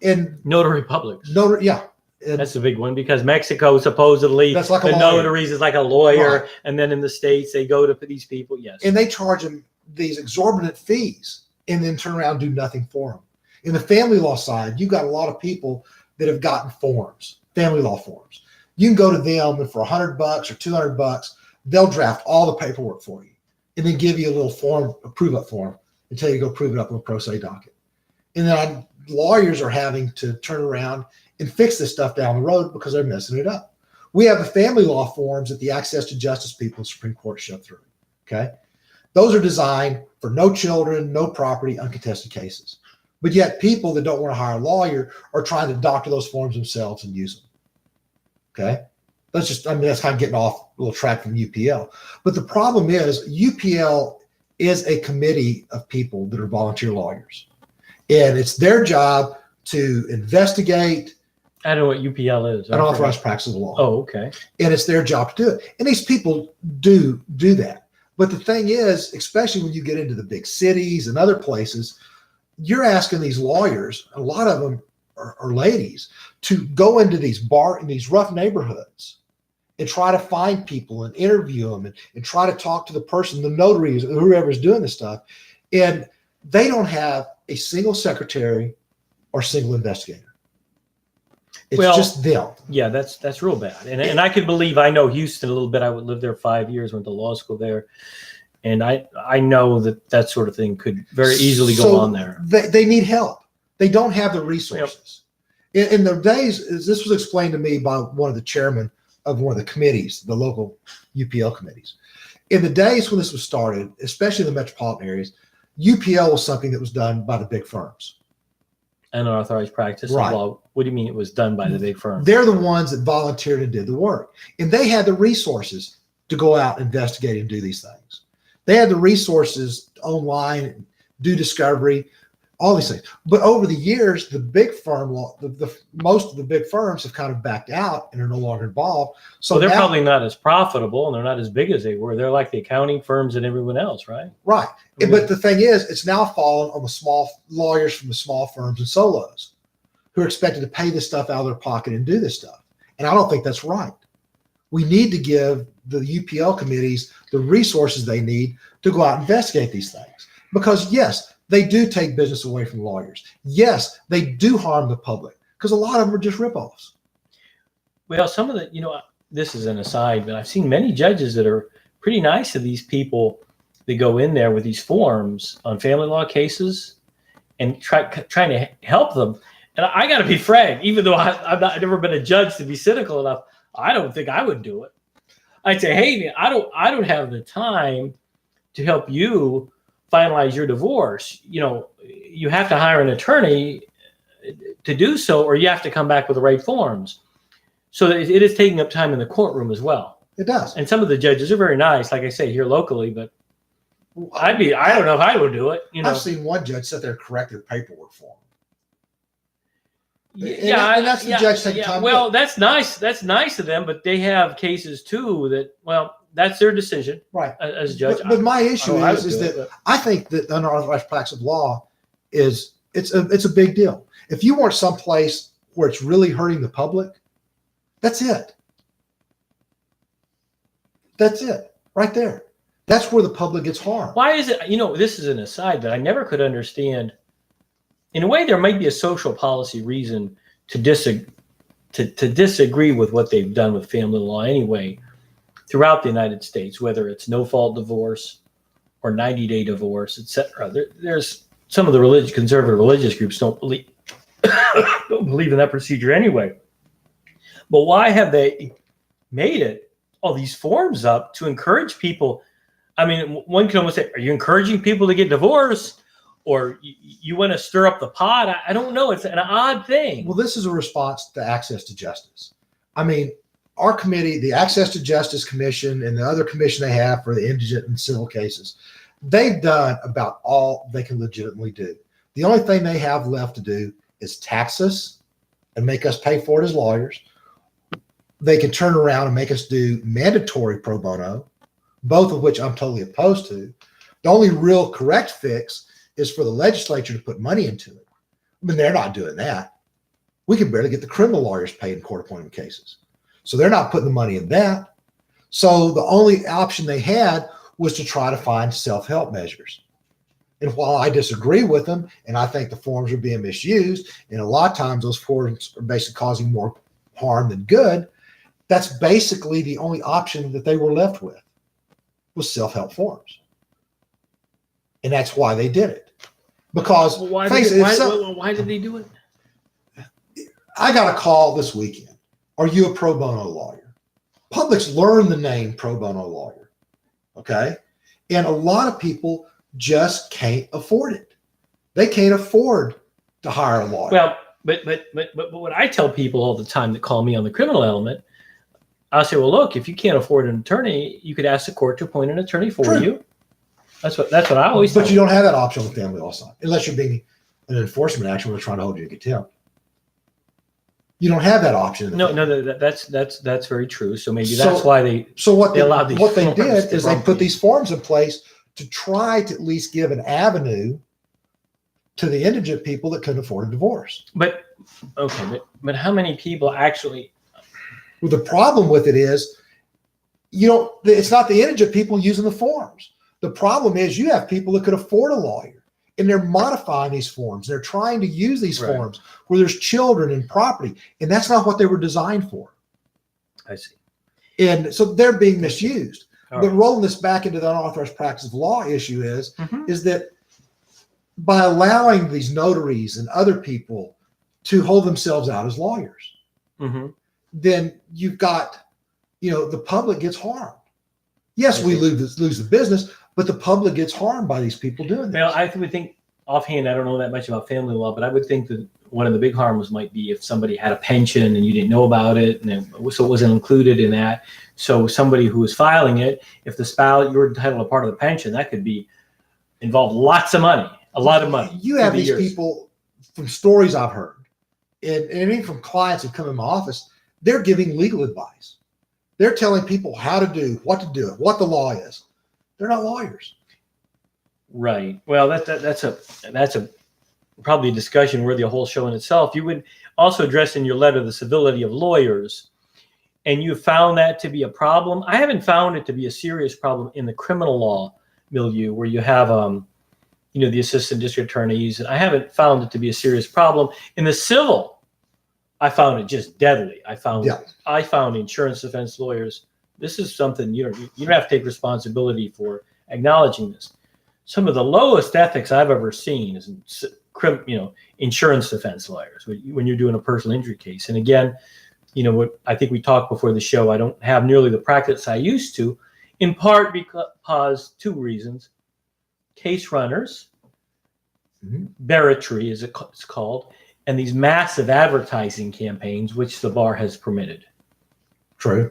And notary publics. Yeah. And that's a big one because Mexico supposedly that's like a the lawyer. notaries is like a lawyer, right. And then in the States they go to these people. Yes. And they charge them these exorbitant fees and then turn around and do nothing for them. In the family law side, you've got a lot of people that have gotten forms, family law forms. You can go to them and for $100 or $200, they'll draft all the paperwork for you and then give you a little form, a prove-up form, and tell you to go prove it up on a pro se docket. And then lawyers are having to turn around and fix this stuff down the road because they're messing it up. We have the family law forms that the access to justice people in the Supreme Court shut through. Okay. Those are designed for no children, no property, uncontested cases. But yet people that don't want to hire a lawyer are trying to doctor those forms themselves and use them. Okay. That's kind of getting off a little track from UPL. But the problem is UPL is a committee of people that are volunteer lawyers. And it's their job to investigate. I don't know what UPL is. Unauthorized practice of the law. Oh, okay. And it's their job to do it. And these people do that. But the thing is, especially when you get into the big cities and other places, you're asking these lawyers, a lot of them are ladies, to go into these rough neighborhoods and try to find people and interview them and try to talk to the person, the notaries, whoever's doing this stuff. And they don't have a single secretary or single investigator. It's just them. Yeah, that's real bad. And I can believe, I know Houston a little bit. I lived there 5 years, went to law school there. And I know that sort of thing could very easily go on there. They need help. They don't have the resources. Yep. In the days, this was explained to me by one of the chairmen of one of the committees, the local UPL committees. In the days when this was started, especially in the metropolitan areas, UPL was something that was done by the big firms. Unauthorized practice of law. What do you mean it was done by the big firms? They're the ones that volunteered and did the work. And they had the resources to go out, investigate, and do these things. They had the resources online, do discovery, all these things. But over the years, the big firm law, most of the big firms have kind of backed out and are no longer involved. So they're probably not as profitable and they're not as big as they were. They're like the accounting firms and everyone else, right? Right. But the thing is, it's now fallen on the small lawyers from the small firms and solos who are expected to pay this stuff out of their pocket and do this stuff. And I don't think that's right. We need to give the UPL committees the resources they need to go out and investigate these things. Because yes, they do take business away from lawyers. Yes, they do harm the public because a lot of them are just ripoffs. Well, some of the, this is an aside, but I've seen many judges that are pretty nice to these people that go in there with these forms on family law cases and trying to help them. And I got to be frank, even though I've never been a judge to be cynical enough, I don't think I would do it. I'd say, hey, I don't have the time to help you finalize your divorce. You have to hire an attorney to do so, or you have to come back with the right forms. So it is taking up time in the courtroom as well. It does. And some of the judges are very nice, like I say, here locally, but I don't know if I would do it. I've seen one judge sit there and correct their paperwork for them. And that's the judge taking time. Well, that's nice. That's nice of them, but they have cases too that, that's their decision, right? As a judge. But my issue is that I think that unauthorized practice of law it's a big deal. If you want someplace where it's really hurting the public, that's it. That's it right there. That's where the public gets harmed. Why is it? This is an aside, but I never could understand. In a way, there might be a social policy reason to disagree with what they've done with family law anyway throughout the United States, whether it's no-fault divorce or 90-day divorce, etc. There's some of the conservative religious groups don't believe in that procedure anyway. But why have they made it all these forms up to encourage people. I mean, one can almost say, are you encouraging people to get divorced? Or you want to stir up the pot? I don't know. It's an odd thing. Well, this is a response to access to justice. I mean, our committee, the Access to Justice Commission and the other commission they have for the indigent and civil cases, they've done about all they can legitimately do. The only thing they have left to do is tax us and make us pay for it as lawyers. They can turn around and make us do mandatory pro bono, both of which I'm totally opposed to. The only real correct fix is for the legislature to put money into it. I mean, they're not doing that. We can barely get the criminal lawyers paid in court appointment cases. So they're not putting the money in that. So the only option they had was to try to find self-help measures. And while I disagree with them, and I think the forms are being misused, and a lot of times those forms are basically causing more harm than good, that's basically the only option that they were left with, was self-help forms. And that's why they did it. Because why did they do it? I got a call this weekend. Are you a pro bono lawyer? Publics learn the name pro bono lawyer. Okay. And a lot of people just can't afford it. They can't afford to hire a lawyer. Well, but what I tell people all the time that call me on the criminal element, I'll say, well, look, if you can't afford an attorney, you could ask the court to appoint an attorney for you. That's what I always. But you don't have that option with family law side, unless you're being an enforcement action where they're trying to hold you in contempt. You don't have that option. No, that's very true. So maybe that's why they. So what they allowed these. What they did is they put these forms in place to try to at least give an avenue to the indigent people that couldn't afford a divorce. But how many people actually? Well, the problem with it is, it's not the indigent people using the forms. The problem is you have people that could afford a lawyer, and they're modifying these forms. They're trying to use these forms where there's children and property, and that's not what they were designed for. I see. And so they're being misused. But rolling this back into the unauthorized practice of law issue is that by allowing these notaries and other people to hold themselves out as lawyers, then you've got, the public gets harmed. Yes, we lose the business, but the public gets harmed by these people doing this. Well, I would think offhand, I don't know that much about family law, but I would think that one of the big harms might be if somebody had a pension and you didn't know about it, and so it wasn't included in that. So somebody who was filing it, if the spouse, you're entitled to part of the pension, that could be involve lots of money, a lot of money. You have these people, from stories I've heard, and even from clients who come in my office, they're giving legal advice. They're telling people how to do, what to do, what the law is. They're not lawyers. Right. Well, that's a probably a discussion worthy a whole show in itself. You would also address in your letter the civility of lawyers, and you found that to be a problem. I haven't found it to be a serious problem in the criminal law milieu, where you have the assistant district attorneys, and I haven't found it to be a serious problem. In the civil, I found it just deadly. I found insurance defense lawyers. This is something you don't have to take responsibility for acknowledging this. Some of the lowest ethics I've ever seen is insurance defense lawyers when you're doing a personal injury case. And again, what I think we talked before the show, I don't have nearly the practice I used to, in part because two reasons: case runners, barratry as it's called, and these massive advertising campaigns, which the bar has permitted. True.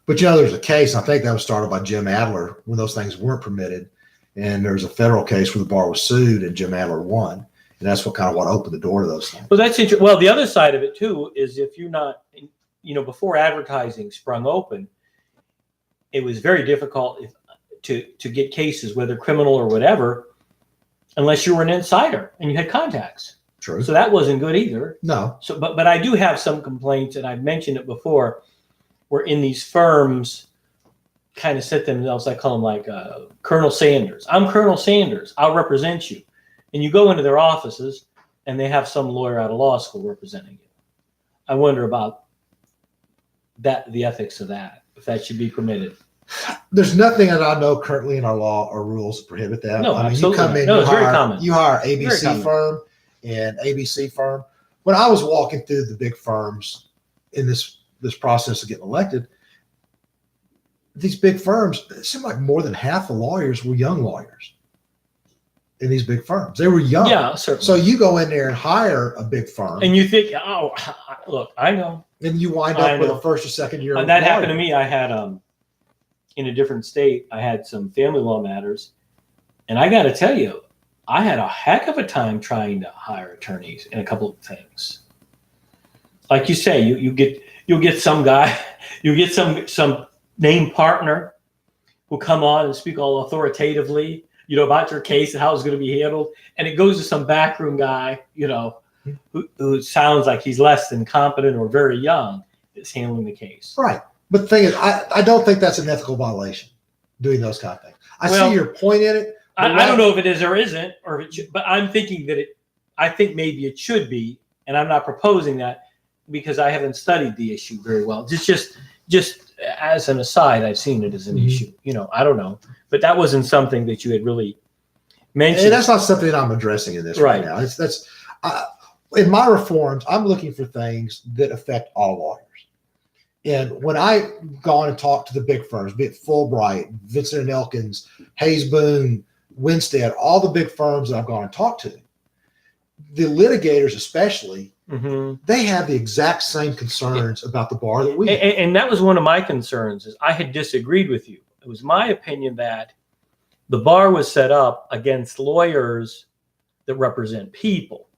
But there's a case, I think that was started by Jim Adler when those things weren't permitted. And there's a federal case where the bar was sued and Jim Adler won. And that's what opened the door to those things. Well, that's interesting. Well, the other side of it too is if you're not, before advertising sprung open, it was very difficult to get cases, whether criminal or whatever, unless you were an insider and you had contacts. True. So that wasn't good either. No. So, but I do have some complaints, and I've mentioned it before, where in these firms kind of set themselves, I call them like Colonel Sanders. I'm Colonel Sanders. I'll represent you. And you go into their offices and they have some lawyer out of law school representing you. I wonder about that, the ethics of that, if that should be permitted. There's nothing that I know currently in our law or rules to prohibit that. No, absolutely. You come in, it's very common. You hire ABC firm and ABC firm. When I was walking through the big firms in this process of getting elected, these big firms, it seemed like more than half the lawyers were young lawyers in these big firms. They were young. Yeah, certainly. So you go in there and hire a big firm. And you think, oh, look, I know. And you wind up with a first or second year. And that happened to me. I had, in a different state, I had some family law matters. And I got to tell you, I had a heck of a time trying to hire attorneys in a couple of things. Like you say, you'll get some guy, you'll get some named partner who come on and speak all authoritatively, about your case and how it's going to be handled. And it goes to some backroom guy, who sounds like he's less than competent or very young, is handling the case. Right. But the thing is, I don't think that's an ethical violation, doing those kind of things. I see your point in it. I don't know if it is or isn't, or if it should, but I'm thinking that I think maybe it should be, and I'm not proposing that because I haven't studied the issue very well. Just as an aside, I've seen it as an issue. I don't know, but that wasn't something that you had really mentioned. And that's not something that I'm addressing in this right now. That's in my reforms, I'm looking for things that affect all lawyers. And when I've gone and talked to the big firms, be it Fulbright, Vincent & Elkins, Hayes Boone, Winstead, all the big firms that I've gone and talked to, the litigators especially, they have the exact same concerns about the bar that we have. And that was one of my concerns, is I had disagreed with you. It was my opinion that the bar was set up against lawyers that represent people,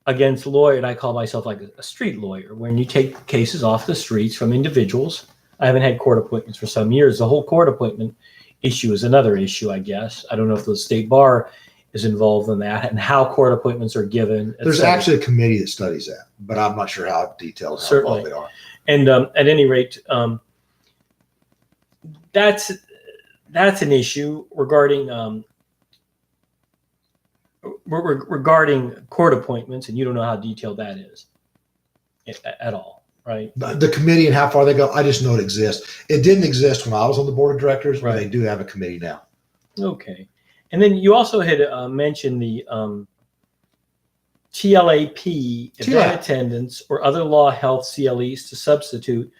against lawyer, and I call myself like a street lawyer, when you take cases off the streets from individuals. I haven't had court appointments for some years. The whole court appointment issue is another issue, I guess. I don't know if the state bar is involved in that and how court appointments are given. There's actually a committee that studies that, but I'm not sure how detailed how involved they are. And at any rate, that's an issue regarding regarding court appointments, and you don't know how detailed that is at all, right? The committee and how far they go, I just know it exists. It didn't exist when I was on the board of directors, but they do have a committee now. Okay. And then you also had mentioned the TLAP, event attendance, or other law health CLEs to substitute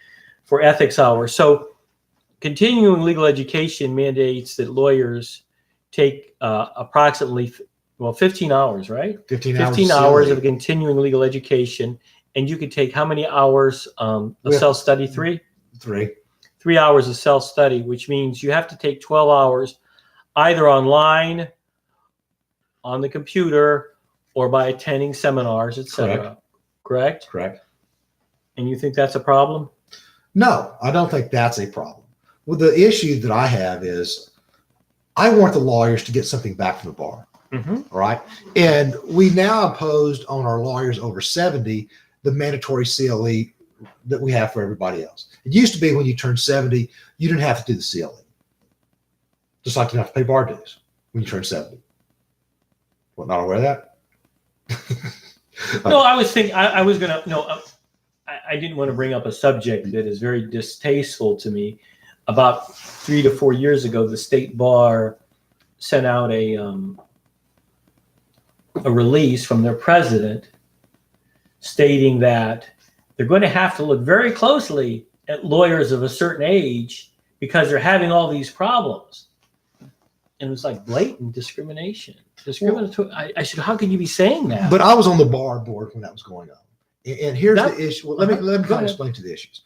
for ethics hours. So continuing legal education mandates that lawyers take approximately 15 hours, right? 15 hours of continuing legal education. And you could take how many hours of self-study? 3? 3 hours of self-study, which means you have to take 12 hours either online, on the computer, or by attending seminars, etc. Correct? Correct. And you think that's a problem? No, I don't think that's a problem. Well, the issue that I have is I want the lawyers to get something back from the bar. Right. And we now imposed on our lawyers over 70 the mandatory CLE that we have for everybody else. It used to be when you turned 70, you didn't have to do the CLE. Just like you don't have to pay bar dues when you turn 70. What, not aware of that? No, I was thinking, I was going to, no, I didn't want to bring up a subject that is very distasteful to me. About 3 to 4 years ago, the state bar sent out a release from their president stating that they're going to have to look very closely at lawyers of a certain age because they're having all these problems. And it was like blatant discrimination. Discriminatory. I said, how can you be saying that? But I was on the bar board when that was going on. And here's the issue. Well, let me kind of explain to the issues.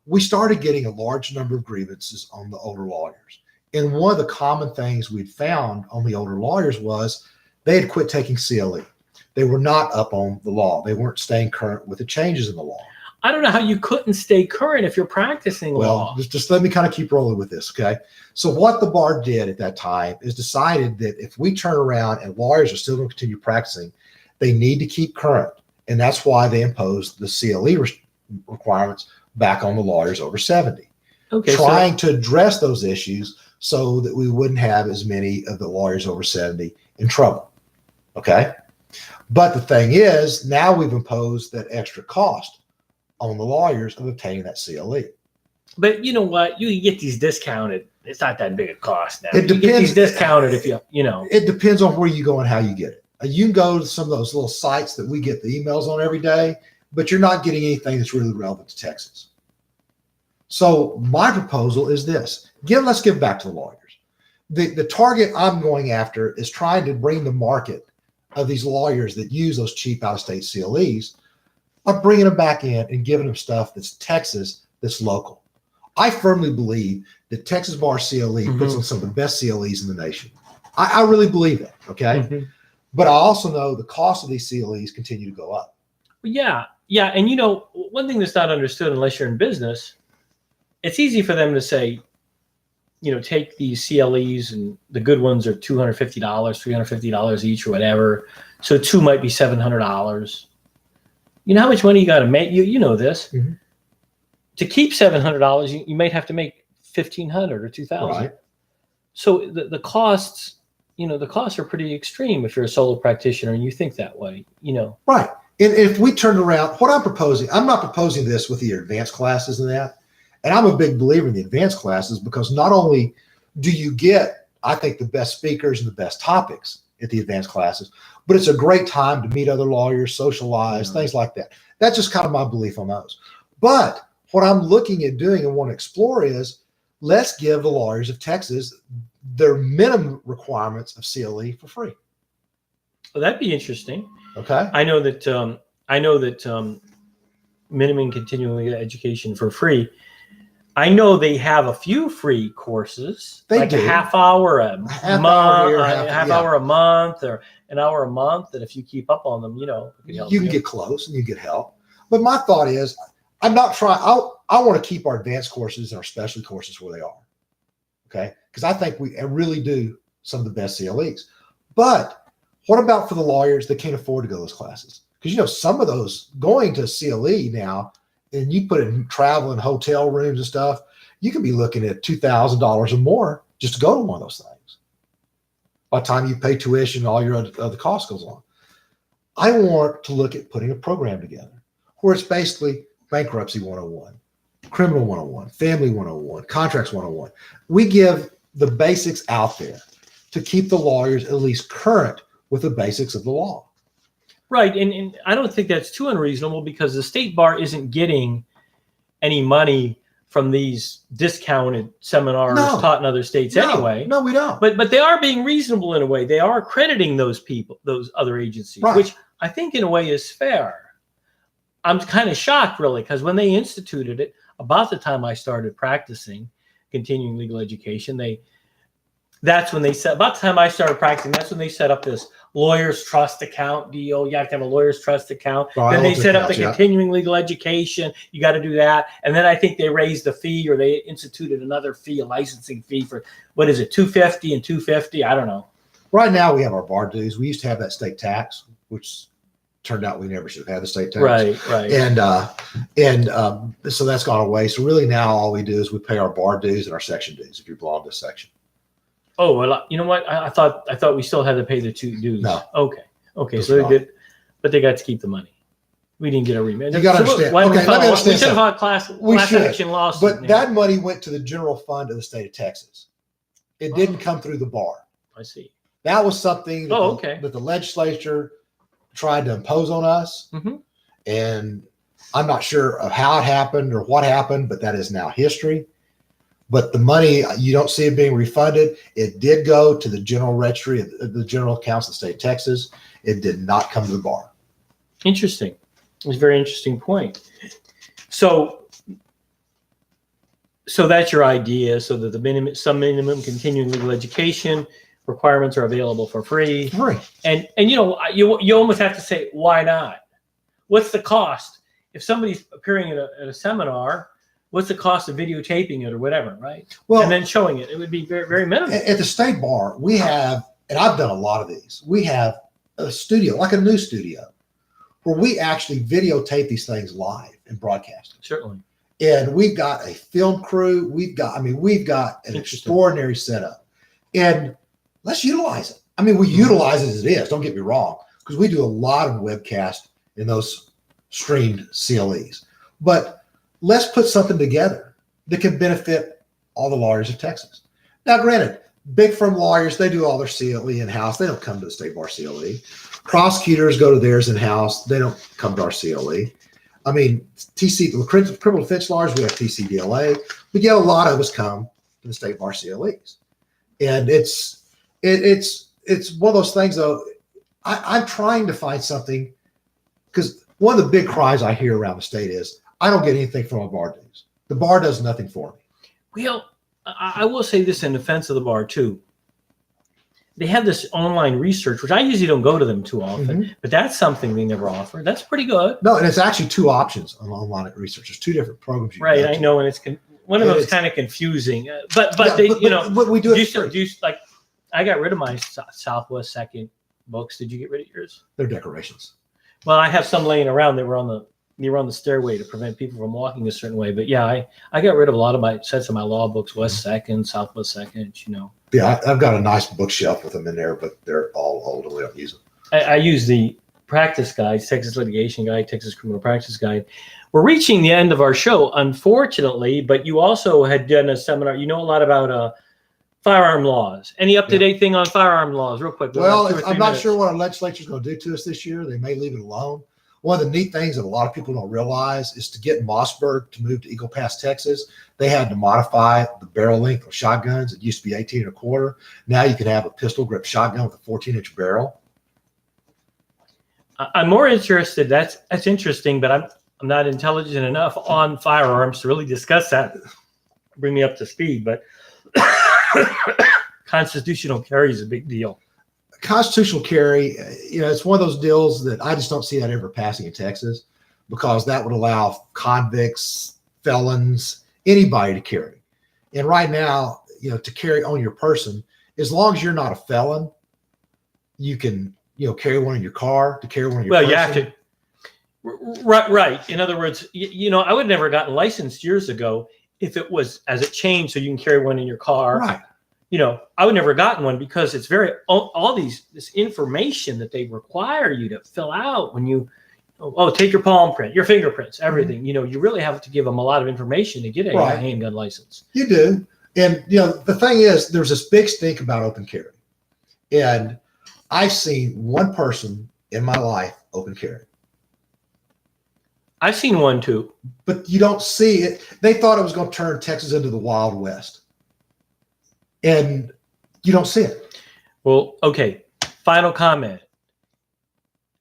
We started getting a large number of grievances on the older lawyers. And one of the common things we'd found on the older lawyers was they had quit taking CLE. They were not up on the law. They weren't staying current with the changes in the law. I don't know how you couldn't stay current if you're practicing law. Well, just let me kind of keep rolling with this, okay? So what the bar did at that time is decided that if we turn around and lawyers are still going to continue practicing, they need to keep current. And that's why they imposed the CLE requirements back on the lawyers over 70. Okay, trying to address those issues so that we wouldn't have as many of the lawyers over 70 in trouble, okay? But the thing is, now we've imposed that extra cost on the lawyers of obtaining that CLE. But you know what? You can get these discounted. It's not that big a cost now. It depends. You get these discounted if you know. It depends on where you go and how you get it. You can go to some of those little sites that we get the emails on every day, but you're not getting anything that's really relevant to Texas. So my proposal is this. Let's give back to the lawyers. The target I'm going after is trying to bring the market of these lawyers that use those cheap out-of-state CLEs. I'm bringing them back in and giving them stuff that's Texas, that's local. I firmly believe that Texas Bar CLE puts in some of the best CLEs in the nation. I really believe that, okay? But I also know the cost of these CLEs continue to go up. Yeah. And one thing that's not understood unless you're in business, it's easy for them to say, take these CLEs and the good ones are $250, $350 each or whatever. So two might be $700. You know how much money you got to make? You know this. To keep $700, you might have to make $1,500 or $2,000. Right. So the costs, the costs are pretty extreme if you're a solo practitioner and you think that way, Right. And if we turn around, what I'm not proposing this with the advanced classes and that. And I'm a big believer in the advanced classes because not only do you get, I think, the best speakers and the best topics at the advanced classes, but it's a great time to meet other lawyers, socialize, things like that. That's just kind of my belief on those. But what I'm looking at doing and want to explore is let's give the lawyers of Texas their minimum requirements of CLE for free. Well, that'd be interesting. Okay. I know that minimum continuing education for free. I know they have a few free courses, they like do. a half hour a month, half hour a month, or an hour a month. That if you keep up on them, it can help you can get close and you get help. But my thought is, I'm not trying. I want to keep our advanced courses and our specialty courses where they are. Okay, because I think we really do some of the best CLEs. But what about for the lawyers that can't afford to go to those classes? Because some of those going to CLE now, and you put in travel and hotel rooms and stuff, you can be looking at $2,000 or more just to go to one of those things. By the time you pay tuition and all your other costs goes on. I want to look at putting a program together where it's basically bankruptcy 101, criminal 101, family 101, contracts 101. We give the basics out there to keep the lawyers at least current with the basics of the law. Right. And I don't think that's too unreasonable because the state bar isn't getting any money from these discounted seminars taught in other states anyway. No, we don't. But they are being reasonable in a way. They are accrediting those people, those other agencies, which I think in a way is fair. I'm kind of shocked, really, because when they instituted it, about the time I started practicing continuing legal education, that's when they set, about the time I started practicing, that's when they set up this lawyer's trust account deal. You have to have a lawyer's trust account. Then they set up the continuing legal education. You got to do that. And then I think they raised the fee, or they instituted another fee, a licensing fee for, what is it, $250 and $250? I don't know. Right now we have our bar dues. We used to have that state tax, which turned out we never should have had the state tax. Right. And so that's gone away. So really now all we do is we pay our bar dues and our section dues if you belong to a section. Oh, well, you know what? I thought we still had to pay the two dues. No. Okay. So they did, but they got to keep the money. We didn't get a remand. You got to understand. Okay, let me understand. We should have had class action lawsuit. But that money went to the general fund of the state of Texas. It didn't come through the bar. I see. That was something that, that the legislature tried to impose on us. And I'm not sure of how it happened or what happened, but that is now history. But the money, you don't see it being refunded. It did go to the general registry, the general accounts of the state of Texas. It did not come to the bar. Interesting. It's a very interesting point. So that's your idea. So that some minimum continuing legal education requirements are available for free. And you almost have to say, why not? What's the cost? If somebody's appearing at a seminar, what's the cost of videotaping it or whatever, right? Well, and then showing it. It would be very, very minimal. At the state bar, we have, and I've done a lot of these, we have a studio, like a news studio, where we actually videotape these things live and broadcast them. Certainly. And we've got a film crew. We've got an extraordinary setup. And let's utilize it. I mean, we utilize it as it is. Don't get me wrong, because we do a lot of webcast in those streamed CLEs. But let's put something together that can benefit all the lawyers of Texas. Now, granted, big firm lawyers, they do all their CLE in-house. They don't come to the state bar CLE. Prosecutors go to theirs in-house. They don't come to our CLE. I mean, the criminal defense lawyers, we have TCDLA. We get a lot of us come to the state bar CLEs. And it's one of those things, though. I'm trying to find something, because one of the big cries I hear around the state is, I don't get anything from my bar dues. The bar does nothing for me. Well, I will say this in defense of the bar too. They have this online research, which I usually don't go to them too often, but that's something they never offer. That's pretty good. No, and it's actually two options on online research. There's two different programs. Right, I know, and it's one of them is kind of confusing. But we do it. Like, I got rid of my Southwest Second books. Did you get rid of yours? They're decorations. Well, I have some laying around. They were on the stairway to prevent people from walking a certain way. But yeah, I got rid of a lot of my sets of my law books, West Second, Southwest Second, Yeah, I've got a nice bookshelf with them in there, but they're all old and we don't use them. I use the practice guides, Texas Litigation Guide, Texas Criminal Practice Guide. We're reaching the end of our show, unfortunately, but you also had done a seminar. You know a lot about firearm laws. Any up-to-date thing on firearm laws, real quick? Well, I'm not sure what our legislature is going to do to us this year. They may leave it alone. One of the neat things that a lot of people don't realize is to get Mossberg to move to Eagle Pass, Texas, they had to modify the barrel length of shotguns. It used to be 18 1/4. Now you can have a pistol grip shotgun with a 14-inch barrel. I'm more interested. That's interesting, but I'm not intelligent enough on firearms to really discuss that. Bring me up to speed, but constitutional carry is a big deal. Constitutional carry, it's one of those deals that I just don't see that ever passing in Texas, because that would allow convicts, felons, anybody to carry. And right now, to carry on your person, as long as you're not a felon, you can, carry one in your car, to carry one in your person. You have to. Right. In other words, I would have never gotten licensed years ago if it was as it changed so you can carry one in your car. Right. I would never gotten one, because it's all this information that they require you to fill out when you, take your palm print, your fingerprints, everything. You really have to give them a lot of information to get a handgun license. You do. And, the thing is, there's this big stink about open carry. And I've seen one person in my life open carry. I've seen one too. But you don't see it. They thought it was going to turn Texas into the Wild West. And you don't see it. Well, okay. Final comment.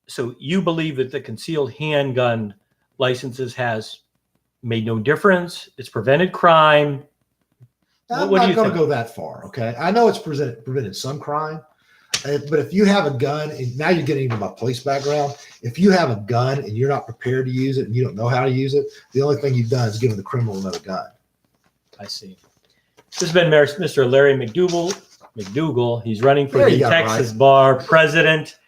So you believe that the concealed handgun licenses has made no difference? It's prevented crime? I'm not going to go that far, okay? I know it's prevented some crime, but if you have a gun, and now you're getting into my police background, if you have a gun and you're not prepared to use it and you don't know how to use it, the only thing you've done is given the criminal another gun. I see. This has been Mr. Larry McDougal. He's running for the Texas Bar president.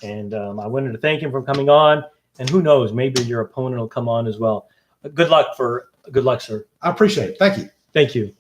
And I wanted to thank him for coming on. And who knows, maybe your opponent will come on as well. Good luck, sir. I appreciate it. Thank you. Thank you.